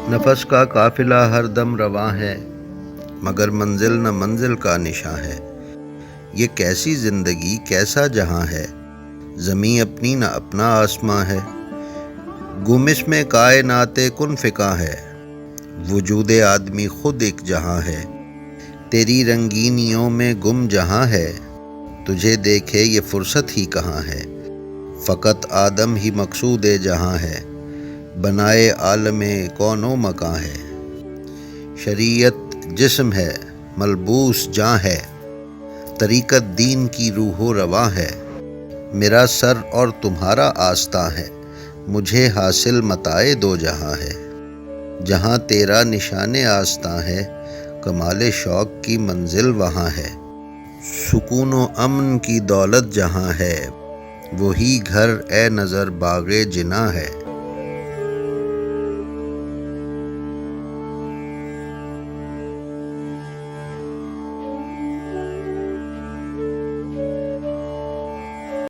نفس کا قافلہ ہر دم رواں ہے، مگر منزل نہ منزل کا نشاں ہے۔ یہ کیسی زندگی کیسا جہاں ہے، زمیں اپنی نہ اپنا آسماں ہے۔ گم اس میں کائنات کن فکاں ہے، وجود آدمی خود ایک جہاں ہے۔ تیری رنگینیوں میں گم جہاں ہے، تجھے دیکھے یہ فرصت ہی کہاں ہے۔ فقط آدم ہی مقصود جہاں ہے، بنائے عالم کون و مکاں ہے۔ شریعت جسم ہے، ملبوس جاں ہے، طریقت دین کی روح و رواں ہے۔ میرا سر اور تمہارا آستاں ہے، مجھے حاصل متاع دو جہاں ہے۔ جہاں تیرا نشان آستاں ہے، کمال شوق کی منزل وہاں ہے۔ سکون و امن کی دولت جہاں ہے، وہی گھر اے نظر باغ جناں ہے۔